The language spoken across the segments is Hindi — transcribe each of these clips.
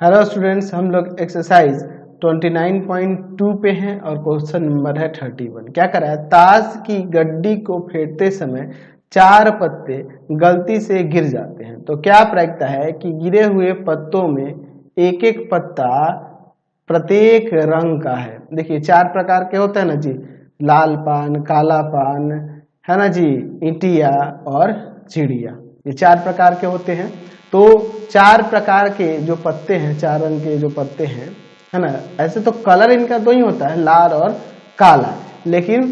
हेलो स्टूडेंट्स, हम लोग एक्सरसाइज 29.2 पे हैं और क्वेश्चन नंबर है 31। क्या कर रहा है? ताश की गड्डी को फेरते समय 4 पत्ते गलती से गिर जाते हैं, तो क्या प्रायिकता है कि गिरे हुए पत्तों में एक एक पत्ता प्रत्येक रंग का है। देखिए 4 प्रकार के होते हैं ना जी, लाल पान, काला पान, है ना जी, ईंटिया और चिड़िया। ये 4 प्रकार के होते हैं। तो 4 प्रकार के जो पत्ते हैं, 4 रंग के जो पत्ते हैं, है ना, ऐसे तो कलर इनका 2 ही होता है, लाल और काला। लेकिन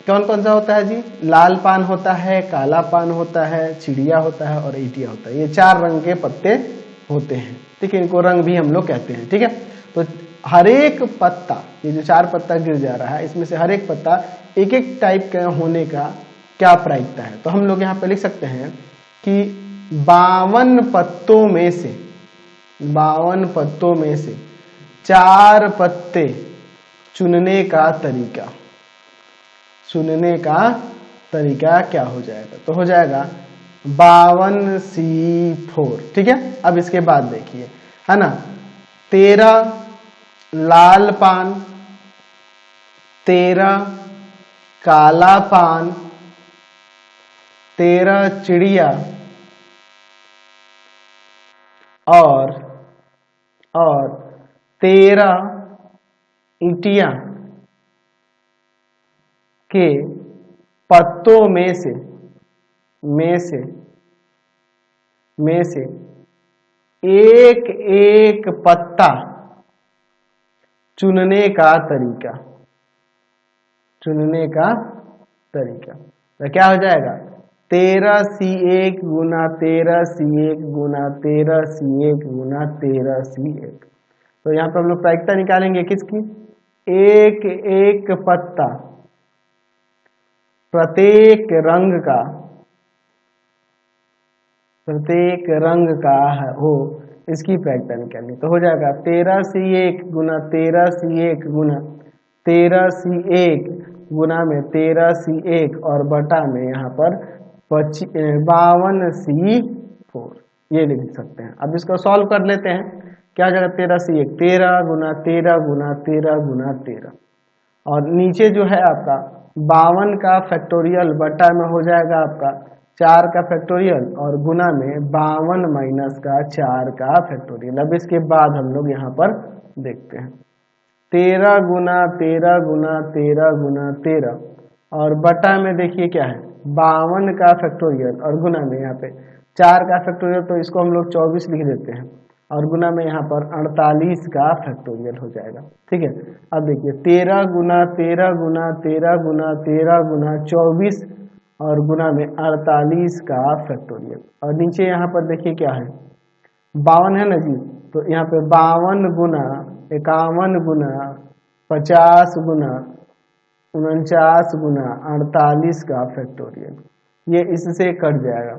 कौन कौन सा होता है जी? लाल पान होता है, काला पान होता है, चिड़िया होता है और ईटिया होता है। ये 4 रंग के पत्ते होते हैं। ठीक है, इनको रंग भी हम लोग कहते हैं। ठीक है, तो हर एक पत्ता, ये जो 4 पत्ता गिर जा रहा है, इसमें से हर एक पत्ता एक एक टाइप का होने का क्या प्रायिकता है। तो हम लोग यहाँ पे लिख सकते हैं कि 52 पत्तों में से 4 पत्ते चुनने का तरीका क्या हो जाएगा? तो हो जाएगा 52C4। ठीक है, अब इसके बाद देखिए, है ना, 13 लाल पान, 13 काला पान, 13 चिड़िया और 13 ईंटियां के पत्तों में से एक एक पत्ता चुनने का तरीका। तो क्या हो जाएगा? 13C1 गुना 13C1 गुना 13C1 गुना 13C1। तो यहाँ पर हम लोग प्रायिकता निकालेंगे किसकी? एक एक पत्ता प्रत्येक रंग का हो, इसकी प्रायिकता निकालनी। तो हो जाएगा 13C1 गुना 13C1 गुना 13C1 गुना में 13C1 और बटा में यहाँ पर 52C4, ये लिख सकते हैं। अब इसको सॉल्व कर लेते हैं। क्या हो जाएगा? 13C1 13 गुना 13 गुना 13 गुना 13 और नीचे जो है आपका 52 का फैक्टोरियल बटा में हो जाएगा आपका 4 का फैक्टोरियल और गुना में 52 माइनस का 4 का फैक्टोरियल। अब इसके बाद हम लोग यहाँ पर देखते हैं 13 गुना 13 गुना 13 गुना 13 और बटा में देखिए क्या है 52 का फैक्टोरियल और गुना में यहाँ पे 4 का फैक्टोरियल, तो इसको हम लोग 24 लिख देते हैं और गुना में यहाँ पर 48 का फैक्टोरियल हो जाएगा। ठीक है, अब देखिए 13 गुना 13 गुना 13 गुना 13 गुना 24 और गुना में 48 का फैक्टोरियल और नीचे यहाँ पर देखिए क्या है 52 है ना जी, तो यहाँ पे 52 गुना 51 गुना 50 गुना 49 गुना 48 का फैक्टोरियल, ये इससे कट जाएगा।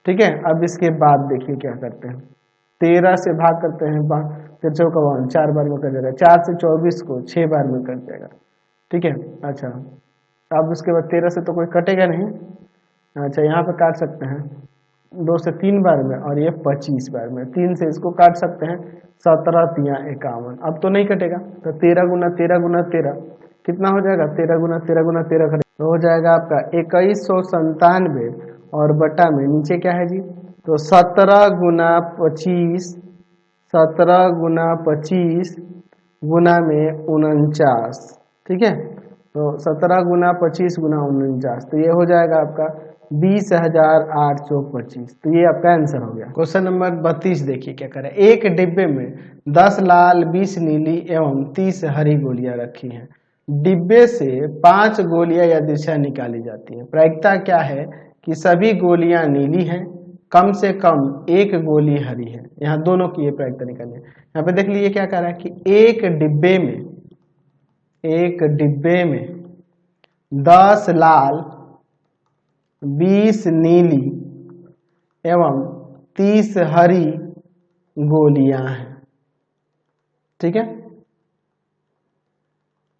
ठीक है, अब इसके बाद देखिए क्या करते हैं, 13 से भाग करते हैं, 13 चौका 52, 4 बार में कट जाएगा। 4 से 24 को 6 बार में कट जाएगा। ठीक है, अच्छा अब उसके बाद 13 से तो कोई कटेगा नहीं। अच्छा यहाँ पे काट सकते हैं 2 से 3 बार में और ये 25 बार में। 3 से इसको काट सकते हैं 17 तिया 51, अब तो नहीं कटेगा। तो 13 गुना 13 गुना 13 कितना हो जाएगा? 13 गुना 13 गुना 13 तो हो जाएगा आपका 2197 और बटा में नीचे क्या है जी, तो 17 गुना 25 गुना में 49। ठीक है, तो 17 गुना 25 गुना 49, तो ये हो जाएगा आपका 20,825। तो ये आपका आंसर हो गया। क्वेश्चन नंबर 32 देखिए क्या करें। एक डिब्बे में 10 लाल 20 नीली एवं 30 हरी गोलियां रखी हैं। डिब्बे से 5 गोलियां या दिशा निकाली जाती हैं। प्रायिकता क्या है कि सभी गोलियां नीली हैं, कम से कम एक गोली हरी है। यहाँ दोनों की ये प्रायिकता निकालनी है। यहाँ पे देख लीजिए क्या कह रहा है कि एक डिब्बे में 10 लाल 20 नीली एवं 30 हरी गोलियां हैं। ठीक है,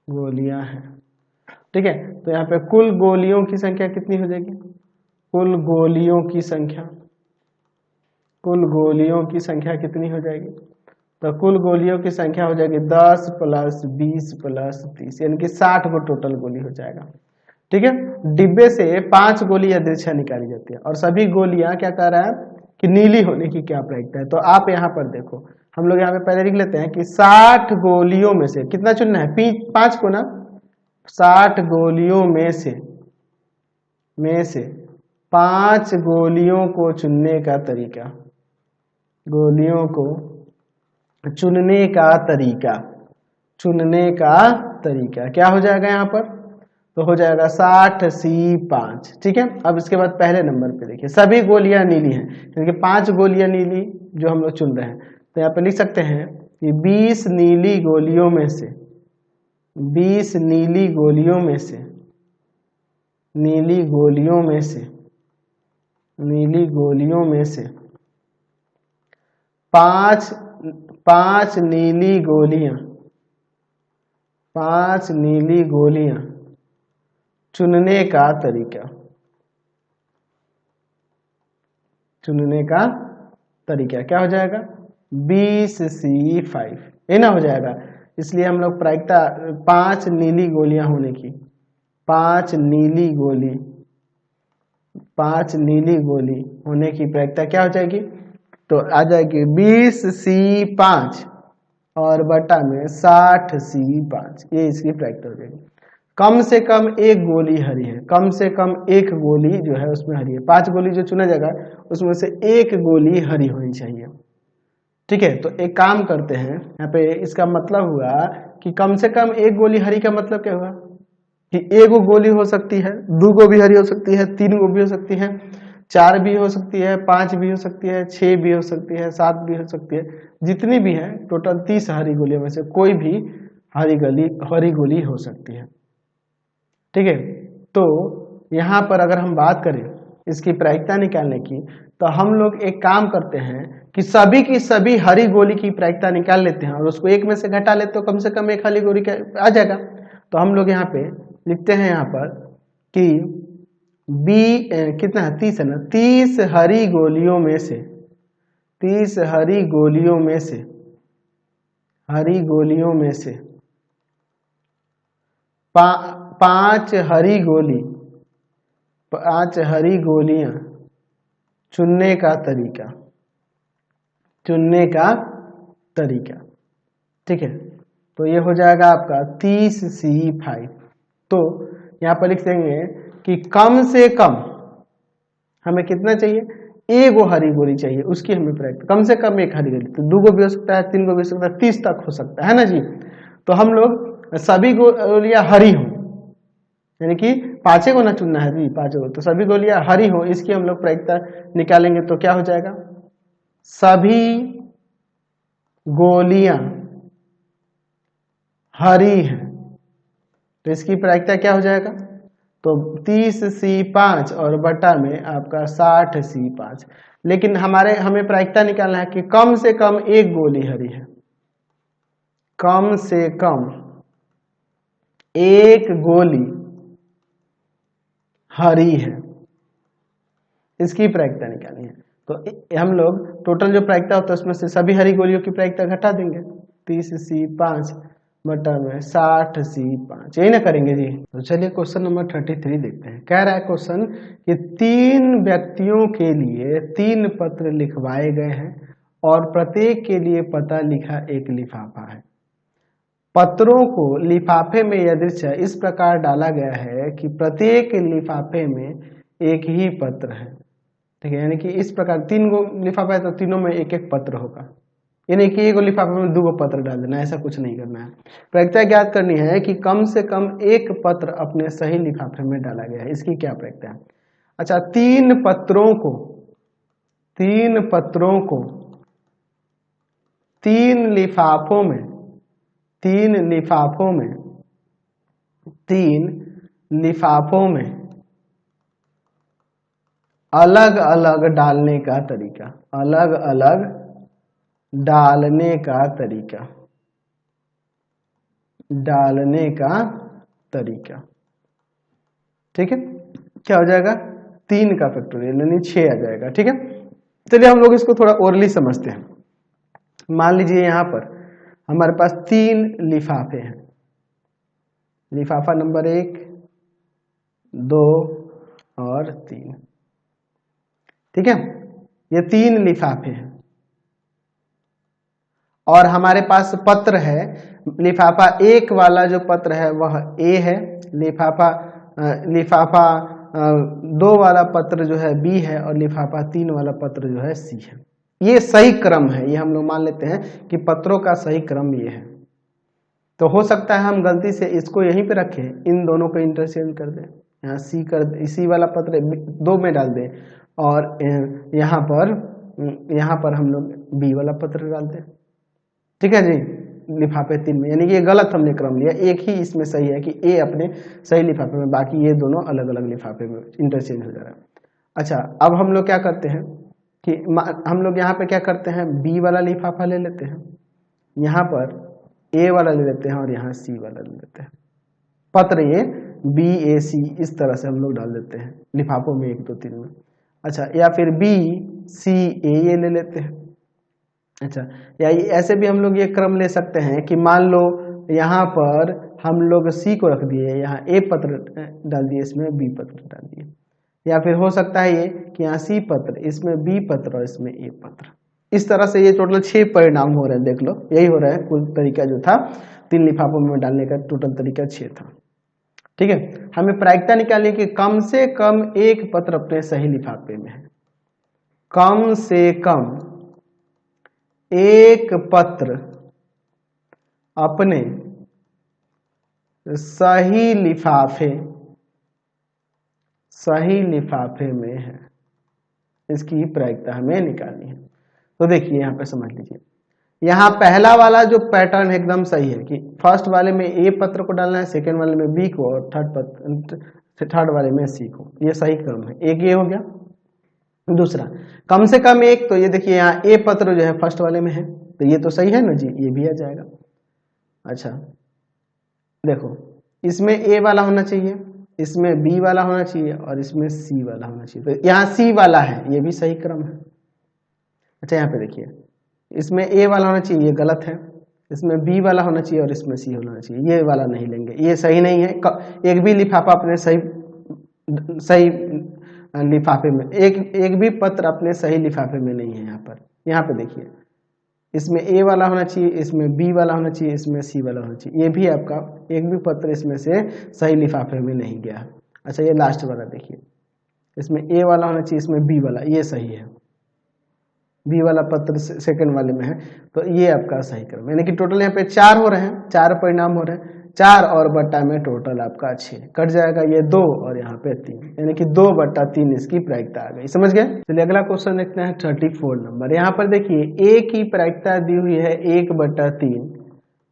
गोलियां हैं। ठीक है, तो यहाँ पे कुल गोलियों की संख्या कितनी हो जाएगी? कुल गोलियों की संख्या कितनी हो जाएगी? तो कुल गोलियों की संख्या हो जाएगी 10 + 20 + 30, यानी कि 60 गो टोटल गोली हो जाएगा। ठीक है, डिब्बे से 5 गोली यादृच्छा निकाली जाती है और सभी गोलियां क्या कह रहा है कि नीली होने की क्या प्रायिकता है। तो आप यहाँ पर देखो, हम लोग यहाँ पे पहले लिख लेते हैं कि 60 गोलियों में से कितना चुनना है, 5 को ना, 60 गोलियों में से 5 गोलियों को चुनने का तरीका, गोलियों को चुनने का तरीका क्या हो जाएगा यहाँ पर, तो हो जाएगा 60C5। ठीक है, अब इसके बाद पहले नंबर पे देखिए सभी गोलियां नीली हैं, क्योंकि 5 गोलियां नीली जो हम लोग चुन रहे हैं। तो यहाँ पे लिख सकते हैं कि 20 नीली गोलियों में से 5 नीली गोलियों चुनने का तरीका क्या हो जाएगा, 20C5, ये ना हो जाएगा। इसलिए हम लोग प्रायिकता 5 नीली गोलियां होने की, 5 नीली गोली होने की प्रायिकता क्या हो जाएगी, तो आ जाएगी 20C5 और बटा में 60C5, ये इसकी प्रायिकता हो जाएगी। कम से कम एक गोली हरी है, कम से कम एक गोली जो है उसमें हरी है। 5 गोली जो चुना जाएगा उसमें से एक गोली हरी होनी चाहिए। ठीक है, तो एक काम करते हैं, यहाँ पे इसका मतलब हुआ कि कम से कम एक गोली हरी का मतलब क्या हुआ कि एक गोली हो सकती है, 2 गो भी हरी हो सकती है, 3 गो भी हो सकती है, 4 भी हो सकती है, 5 भी हो सकती है, 6 भी हो सकती है, 7 भी हो सकती है, जितनी भी है टोटल 30 हरी गोलियों में से कोई भी हरी गोली हो सकती है। ठीक है, तो यहाँ पर अगर हम बात करें इसकी प्रायिकता निकालने की, तो हम लोग एक काम करते हैं कि सभी की सभी हरी गोली की प्रायिकता निकाल लेते हैं और उसको एक में से घटा लेते तो कम से कम एक हरी गोली आ जाएगा। तो हम लोग यहाँ पे लिखते हैं यहाँ पर कि कितना है, 30 है ना, 30 हरी गोलियों में से 5 हरी गोलियां चुनने का तरीका। ठीक है, तो ये हो जाएगा आपका 30C5। तो यहाँ पर लिख देंगे कि कम से कम हमें कितना चाहिए, एक हरी गोली चाहिए, उसकी हमें प्रायिकता कम से कम एक हरी गोली, तो 2 गो भी हो सकता है, 3 गो भी हो सकता है, 30 तक हो सकता है ना जी। तो हम लोग सभी गोलियां हरी हो, यानी कि 5 को ना चुनना है जी, 5 को, तो सभी गोलियां हरी हो, इसकी हम लोग प्रायिकता निकालेंगे। तो क्या हो जाएगा, सभी गोलियां हरी हैं, तो इसकी प्रायिकता क्या हो जाएगा, तो 30C5 और बटा में आपका 60C5। लेकिन हमें प्रायिकता निकालना है कि कम से कम एक गोली हरी है, कम से कम एक गोली हरी है, इसकी प्रायिकता निकालनी है। तो हम लोग टोटल जो प्रायिकता होता है उसमें से सभी हरी गोलियों की प्रायिकता घटा देंगे, 30C5 बटा में 60C5, यही ना करेंगे जी। तो चलिए क्वेश्चन नंबर 33 देखते हैं। कह रहा है क्वेश्चन कि 3 व्यक्तियों के लिए 3 पत्र लिखवाए गए हैं और प्रत्येक के लिए पता लिखा एक लिफाफा है। पत्रों को लिफाफे में यादृच्छा इस प्रकार डाला गया है कि प्रत्येक लिफाफे में एक ही पत्र है। ठीक है, यानी कि इस प्रकार 3 गो लिफाफा है तो तीनों में एक एक पत्र होगा, यानी कि एक लिफाफे में 2 गो पत्र डाल देना, ऐसा कुछ नहीं करना है। प्रायिकता ज्ञात करनी है कि कम से कम एक पत्र अपने सही लिफाफे में डाला गया है, इसकी क्या प्रायिकता है। अच्छा, 3 पत्रों को 3 लिफाफों में अलग अलग डालने का तरीका, ठीक है, क्या हो जाएगा, 3 का फैक्टोरियल यानी 6 आ जाएगा। ठीक है, चलिए हम लोग इसको थोड़ा ओरली समझते हैं। मान लीजिए यहाँ पर हमारे पास 3 लिफाफे हैं, लिफाफा नंबर 1, 2 और 3। ठीक है, ये 3 लिफाफे हैं और हमारे पास पत्र है। लिफाफा 1 वाला जो पत्र है वह ए है, लिफाफा 2 वाला पत्र जो है बी है और लिफाफा 3 वाला पत्र जो है सी है। ये सही क्रम है, ये हम लोग मान लेते हैं कि पत्रों का सही क्रम ये है। तो हो सकता है हम गलती से इसको यहीं पे रखें, इन दोनों को इंटरचेंज कर दें, यहाँ सी वाला पत्र 2 में डाल दें और यहाँ पर हम लोग बी वाला पत्र डाल दें। ठीक है जी, लिफाफे 3 में, यानी कि ये गलत हमने क्रम लिया, एक ही इसमें सही है कि ए अपने सही लिफाफे में, बाकी ये दोनों अलग अलग लिफाफे में इंटरचेंज हो जा रहा है। अच्छा, अब हम लोग क्या करते हैं कि हम लोग यहाँ पे क्या करते हैं, बी वाला लिफाफा ले लेते हैं, यहाँ पर ए वाला ले लेते हैं और यहाँ सी वाला ले लेते हैं। पत्र ये बी ए सी इस तरह से हम लोग डाल देते हैं लिफाफों में 1 2 3 में। अच्छा, या फिर बी सी ए ये ले लेते हैं। अच्छा, या ऐसे भी हम लोग ये क्रम ले सकते हैं कि मान लो यहाँ पर हम लोग सी को रख दिए, यहाँ ए पत्र डाल दिए, इसमें बी पत्र डाल दिए। या फिर हो सकता है ये कि यहाँ सी पत्र, इसमें बी पत्र और इसमें ए पत्र। इस तरह से ये टोटल 6 परिणाम हो रहे हैं, देख लो यही हो रहा है कुल तरीका जो था 3 लिफाफों में डालने का, टोटल तरीका 6 था। ठीक है, हमें प्रायिकता निकालनी कि कम से कम एक पत्र अपने सही लिफाफे में है, कम से कम एक पत्र अपने सही लिफाफे में है, इसकी प्रायिकता हमें निकालनी है। तो देखिए यहाँ पे समझ लीजिए, यहाँ पहला वाला जो पैटर्न एकदम सही है कि फर्स्ट वाले में ए पत्र को डालना है, सेकेंड वाले में बी को और थर्ड वाले में सी को, ये सही क्रम है। एक ये हो गया। दूसरा कम से कम एक, तो ये देखिए यहाँ ए पत्र जो है फर्स्ट वाले में है, तो ये तो सही है ना जी, ये भी आ जाएगा। अच्छा देखो, इसमें ए वाला होना चाहिए, इसमें बी वाला होना चाहिए और इसमें सी वाला होना चाहिए, तो यहाँ सी वाला है, ये भी सही क्रम है। अच्छा यहाँ पे देखिए, इसमें ए वाला होना चाहिए, ये गलत है, इसमें बी वाला होना चाहिए और इसमें सी होना चाहिए, ये वाला नहीं लेंगे, ये सही नहीं है। एक भी लिफाफा अपने सही लिफाफे में, एक भी पत्र अपने सही लिफाफे में नहीं है। यहाँ पे देखिए, इसमें ए वाला होना चाहिए, इसमें बी वाला होना चाहिए, इसमें सी वाला होना चाहिए, ये भी आपका एक भी पत्र इसमें से सही लिफाफे में नहीं गया है। अच्छा ये लास्ट वाला देखिए, इसमें ए वाला होना चाहिए, इसमें बी वाला, ये सही है, बी वाला पत्र सेकंड वाले में है, तो ये आपका सही क्रम, यानी कि टोटल यहाँ पे 4 हो रहे हैं, 4 परिणाम हो रहे हैं, 4 और बट्टा में टोटल आपका 6 कट जाएगा, ये 2 और यहाँ पे 3, यानी कि 2/3 इसकी प्रायिकता आ गई। समझ गए? चलिए अगला क्वेश्चन देखते हैं 34 नंबर। यहाँ पर देखिए ए की प्रायिकता दी हुई है 1/3,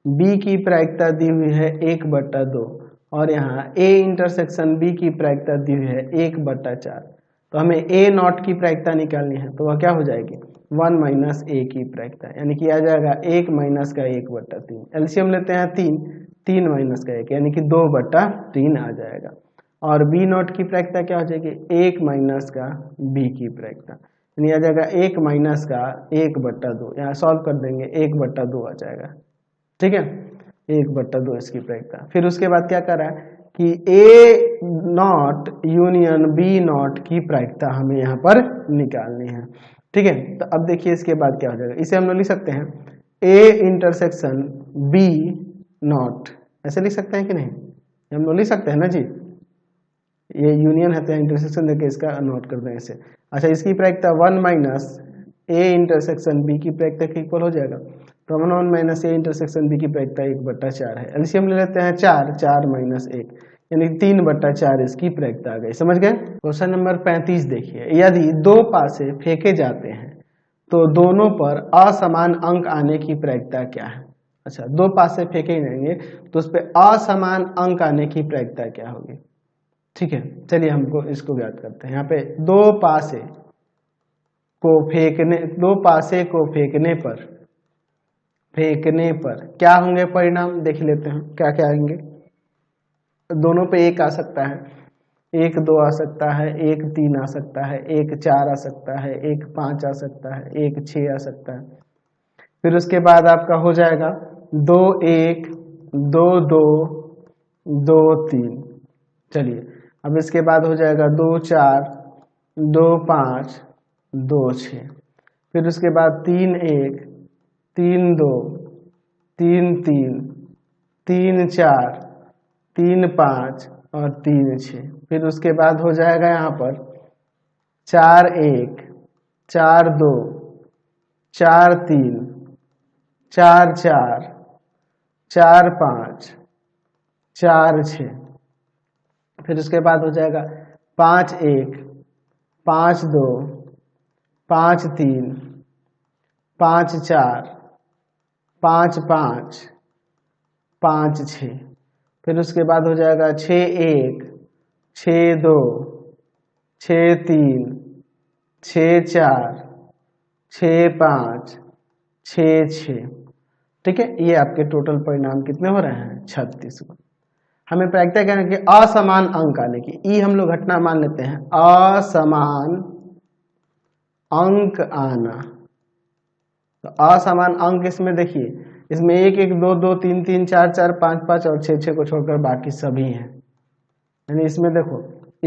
बी की प्रायिकता दी हुई है 1/2 और यहाँ ए इंटरसेक्शन बी की प्रायिकता दी हुई है 1/4। तो हमें ए नॉट की प्रायिकता निकालनी है, तो वह क्या हो जाएगी, 1 माइनस ए की प्रायिकता, यानी कि आ जाएगा 1 माइनस का 1/3। एलसीएम लेते हैं 3 माइनस का 1, यानी कि 2/3 आ जाएगा। और बी नॉट की प्रायिकता क्या हो जाएगी, 1 माइनस का बी की प्रायिकता, यानी आ जाएगा 1 माइनस का 1/2। यहाँ सॉल्व कर देंगे 1/2 आ जाएगा। ठीक है, 1/2 इसकी प्रायिकता। फिर उसके बाद क्या कर रहा है कि ए नॉट यूनियन बी नॉट की प्रायिकता हमें यहाँ पर निकालनी है। ठीक है, तो अब देखिए इसके बाद क्या हो जाएगा, इसे हम लोग लिख सकते हैं ए इंटरसेक्शन बी नॉट, ऐसे लिख सकते हैं कि नहीं, हम लोग लिख सकते हैं ना जी, ये यूनियन है तो इंटरसेक्शन देके इसका नोट कर दें इसे। अच्छा, इसकी प्रायिकता 1 माइनस ए इंटरसेक्शन बी की प्रायिकता के इक्वल हो जाएगा, तो 1 माइनस ए इंटरसेक्शन बी की प्रायिकता 1/4 है। एलसीएम ले लेते हैं 4 माइनस 1, यानी 3/4 इसकी प्रायिकता आ गई। समझ गए? क्वेश्चन नंबर 35 देखिए, यदि 2 पासे फेंके जाते हैं तो दोनों पर असमान अंक आने की प्रायिकता क्या है। अच्छा, 2 पासे फेंके जाएंगे तो उस पर असमान अंक आने की प्रायिकता क्या होगी। ठीक है, चलिए हमको इसको याद करते हैं। यहाँ पे 2 पासे को फेंकने पर क्या होंगे परिणाम, देख लेते हैं क्या क्या आएंगे। दोनों पे 1 आ सकता है, 1 2 आ सकता है, 1 3 आ सकता है, 1 4 आ सकता है, 1 5 आ सकता है, 1 6 आ सकता है, फिर उसके बाद आपका हो जाएगा 2 1 2 2 2 3। चलिए अब इसके बाद हो जाएगा 2 4 2 5 2 6। फिर उसके बाद 3 1 3 2 3 3 3 4 3 5 और 3 6। फिर उसके बाद हो जाएगा यहाँ पर 4 1 4 2 4 3 4 4 4 5 4 6। फिर उसके बाद हो जाएगा 5 1 5 2 5 3 5 4 5 5 5 6। फिर उसके बाद हो जाएगा 6 1 6 2 6 3 6 4 6 5 6 6। ठीक है, ये आपके टोटल परिणाम कितने हो रहे हैं 36 को। हमें प्रायिकता कहना कि असमान अंक आने की, ई हम लोग घटना मान लेते हैं, असमान अंक आना। तो असमान अंक इसमें देखिए, इसमें 1 1 2 2 3 3 4 4 5 5 और 6 6 को छोड़कर बाकी सभी हैं। यानी इसमें देखो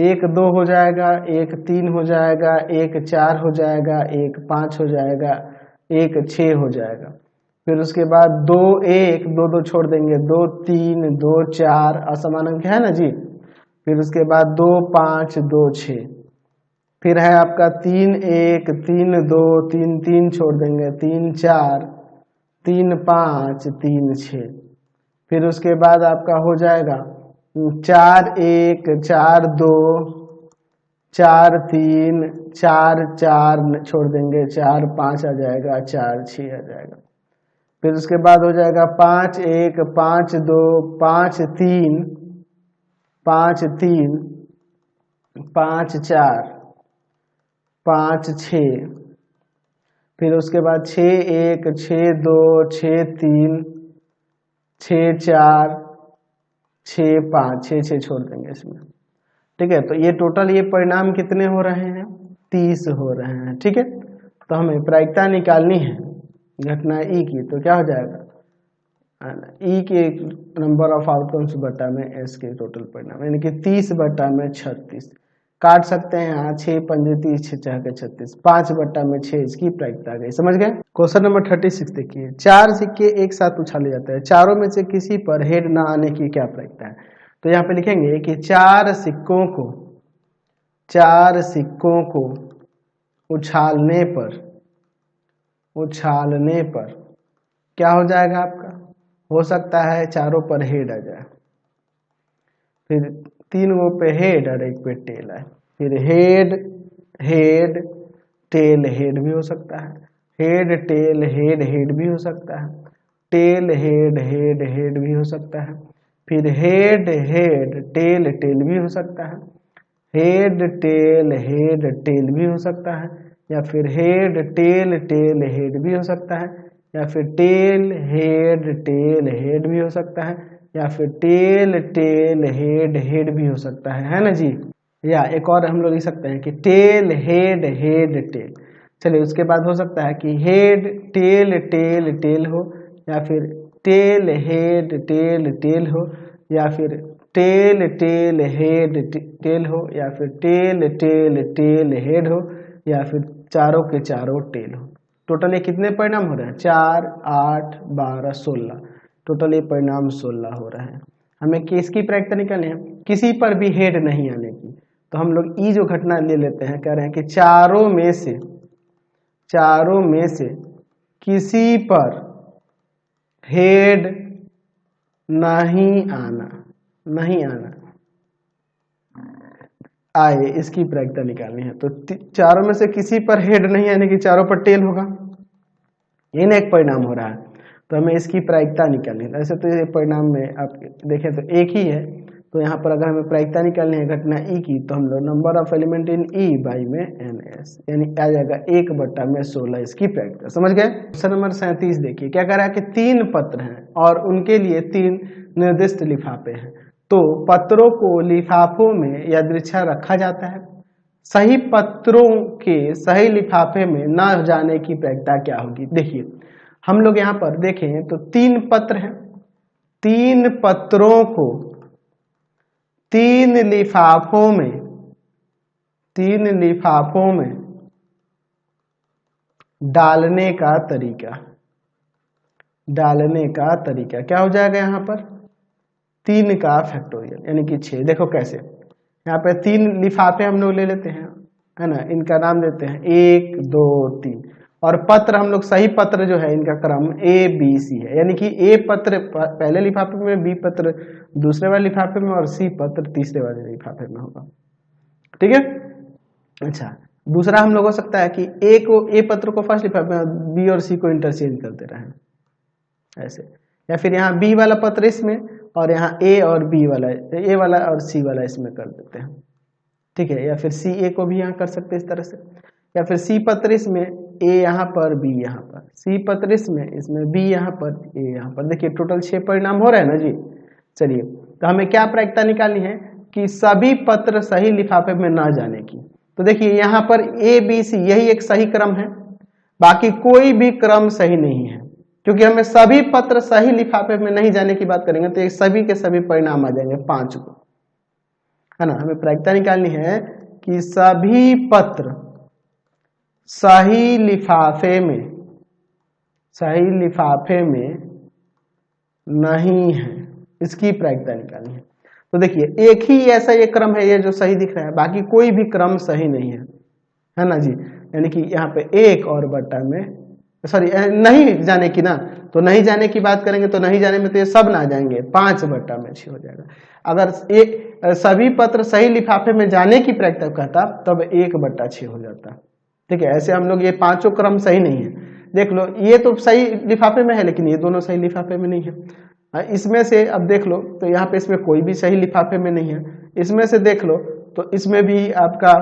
1 2 हो जाएगा, 1 3 हो जाएगा, 1 4 हो जाएगा, 1 5 हो जाएगा, 1 6 हो जाएगा। फिर उसके बाद 2 1 2 2 छोड़ देंगे, 2 3 2 4 असमान अंक है ना जी। फिर उसके बाद 2 5 2 6। फिर है आपका 3 1 3 2 3 3 छोड़ देंगे, 3 4 3 5 3 6। फिर उसके बाद आपका हो जाएगा 4 1 4 2 4 3 4 4 छोड़ देंगे, 4 5 आ जाएगा, 4 6 आ जाएगा। फिर उसके बाद हो जाएगा 5 1 5 2 5 3 5 3 5 4 5 6। फिर उसके बाद 6 1 6 2 6 3 6 4 6 5 6 6 छोड़ देंगे इसमें। ठीक है, तो ये टोटल ये परिणाम कितने हो रहे हैं 30 हो रहे हैं। ठीक है, तो हमें प्रायिकता निकालनी है घटना ई की। तो क्या हो जाएगा ई के नंबर ऑफ आउटकम्स बटा में एस के टोटल परिणाम, यानी कि 30 बटा में 36। काट सकते हैं यहाँ 6 पंजे 30 6 चार के 36, 5 बटा में 6 इसकी प्रायिकता आ गई। समझ गए। क्वेश्चन नंबर 36 देखिए, 4 सिक्के एक साथ उछाले जाते हैं, चारों में से किसी पर हेड ना आने की क्या प्रायिकता है। तो यहाँ पे लिखेंगे कि 4 सिक्कों को उछालने पर क्या हो जाएगा आपका, हो सकता है चारों पर हेड आ जाए। फिर 3 गो पे हेड और 1 पे टेल आए। फिर हेड टेल भी हो सकता है, हेड टेल हेड भी हो सकता है, टेल हेड भी हो सकता है। फिर हेड टेल भी हो सकता है, हेड टेल भी हो सकता है, या फिर हेड टेल हेड भी हो सकता है, या फिर टेल हेड भी हो सकता है, या फिर टेल हेड भी हो सकता है ना जी। या एक और हम लोग लिख सकते हैं कि टेल हेड टेल। चलिए उसके बाद हो सकता है कि हेड टेल हो, या फिर टेल हेड टेल हो, या फिर टेल हेड टेल हो, या फिर टेल हेड हो, या फिर चारों के चारों टेल हो। टोटल ये कितने परिणाम हो रहे हैं 4 8 12 16। टोटल ये परिणाम 16 हो रहे हैं। हमें किसकी प्रायिकता निकालनी है, किसी पर भी हेड नहीं आने की। तो हम लोग ई जो घटना ले लेते हैं, कह रहे हैं कि चारों में से किसी पर हेड नहीं आना आए, इसकी प्रायिकता निकालनी है। तो चारों में से किसी पर हेड नहीं आने की, चारों पर टेल होगा, ये ना एक परिणाम हो रहा है। तो हमें इसकी प्रायिकता निकालनी है। ऐसे तो ये परिणाम में आप देखें तो एक ही है, तो यहाँ पर अगर हमें प्रायिकता निकालनी है घटना ई की, तो हम लोग number of element in E by में एन एस, यानी आ जाएगा 1 बटा में 16 इसकी प्रायिकता। समझ गए। क्वेश्चन नंबर 37 देखिए, क्या कह रहा है कि 3 पत्र हैं और उनके लिए 3 निर्दिष्ट लिफाफे हैं। तो पत्रों को लिफाफों में यादृच्छा रखा जाता है। सही पत्रों के सही लिफाफे में न जाने की प्रायिकता क्या होगी। देखिए हम लोग यहाँ पर देखें तो 3 पत्र हैं, 3 पत्रों को 3 लिफाफों में डालने का तरीका क्या हो जाएगा यहाँ पर 3 का फैक्टोरियल यानी कि 6। देखो कैसे, यहाँ पे 3 लिफाफे हम लोग ले लेते हैं, है ना, इनका नाम देते हैं 1 2 3 और पत्र हम लोग सही पत्र जो है इनका क्रम A B C है, यानी कि A पत्र पहले लिफाफे में, B पत्र दूसरे वाले लिफाफे में और C पत्र तीसरे वाले लिफाफे में होगा। ठीक है। अच्छा, दूसरा हम लोग हो सकता है कि A पत्र को फर्स्ट लिफाफे में, B और C को इंटरचेंज करते रहें ऐसे, या फिर यहाँ B वाला पत्र इसमें और यहाँ A और B वाला, A वाला और C वाला इसमें कर देते हैं। ठीक है, या फिर CA को भी यहाँ कर सकते हैं इस तरह से, या फिर C पत्र इसमें A यहाँ पर B यहाँ पर, C पत्र इसमें B यहाँ पर A यहाँ पर। देखिए टोटल 6 परिणाम हो रहे हैं ना जी। चलिए, तो हमें क्या प्रायिकता निकालनी है कि सभी पत्र सही लिफाफे में ना जाने की। तो देखिए यहाँ पर A B C यही एक सही क्रम है, बाकी कोई भी क्रम सही नहीं है, क्योंकि हमें सभी पत्र सही लिफाफे में नहीं जाने की बात करेंगे तो ये सभी के सभी परिणाम आ जाएंगे 5 को, है ना। हमें प्रायिकता निकालनी है कि सभी पत्र सही लिफाफे में नहीं है, इसकी प्रायिकता निकालनी है। तो देखिए एक ही ऐसा ये क्रम है ये जो सही दिख रहा है, बाकी कोई भी क्रम सही नहीं है ना जी। यानी कि यहाँ पे 1 और बटा में, सॉरी नहीं जाने की ना, तो नहीं जाने की बात करेंगे तो नहीं जाने में तो ये सब ना जाएंगे, 5 बटा में 6 हो जाएगा। अगर सभी पत्र सही लिफाफे में जाने की प्रायिकता कहता तब 1 बटा 6 हो जाता। ठीक है, ऐसे हम लोग ये 5 क्रम सही नहीं है। देख लो ये तो सही लिफाफे में है लेकिन ये दोनों सही लिफाफे में नहीं है। इसमें से अब देख लो तो यहाँ पे इसमें कोई भी सही लिफाफे में नहीं है, इसमें से देख लो तो इसमें भी आपका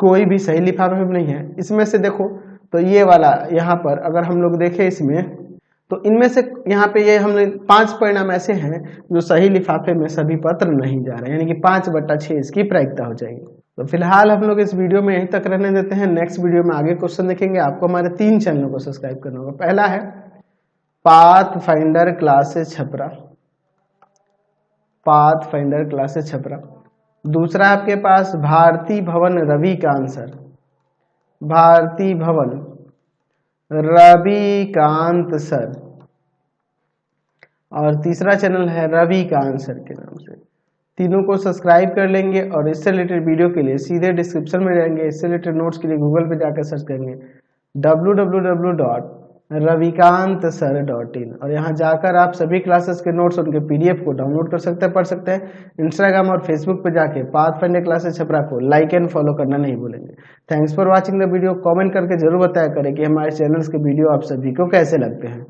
कोई भी सही लिफाफे में नहीं है। इसमें से देखो तो ये वाला यहाँ पर अगर हम लोग देखें इसमें तो इनमें से यहाँ पे ये हमने 5 परिणाम ऐसे हैं जो सही लिफाफे में सभी पत्र नहीं जा रहे हैं, यानी कि 5 बटा 6 इसकी प्रायिकता हो जाएगी। तो फिलहाल हम लोग इस वीडियो में यहीं तक रहने देते हैं। नेक्स्ट वीडियो में आगे क्वेश्चन देखेंगे। आपको हमारे 3 चैनलों को सब्सक्राइब करना होगा। पहला है पाथफाइंडर क्लासेस छपरा, दूसरा आपके पास भारती भवन रविकांत सर, और तीसरा चैनल है रविकांत सर के नाम से। तीनों को सब्सक्राइब कर लेंगे और इससे रिलेटेड वीडियो के लिए सीधे डिस्क्रिप्शन में जाएंगे। इससे रिलेटेड नोट्स के लिए गूगल पे जाकर सर्च करेंगे www.ravikantsir.in और यहाँ जाकर आप सभी क्लासेस के नोट्स उनके PDF को डाउनलोड कर सकते हैं, पढ़ सकते हैं। इंस्टाग्राम और फेसबुक पे जाके पाथफाइंडर क्लासेस छपरा को लाइक एंड फॉलो करना नहीं भूलेंगे। Thanks for watching the video. Comment करके जरूर बताया करें कि हमारे चैनल्स के वीडियो आप सभी को कैसे लगते हैं।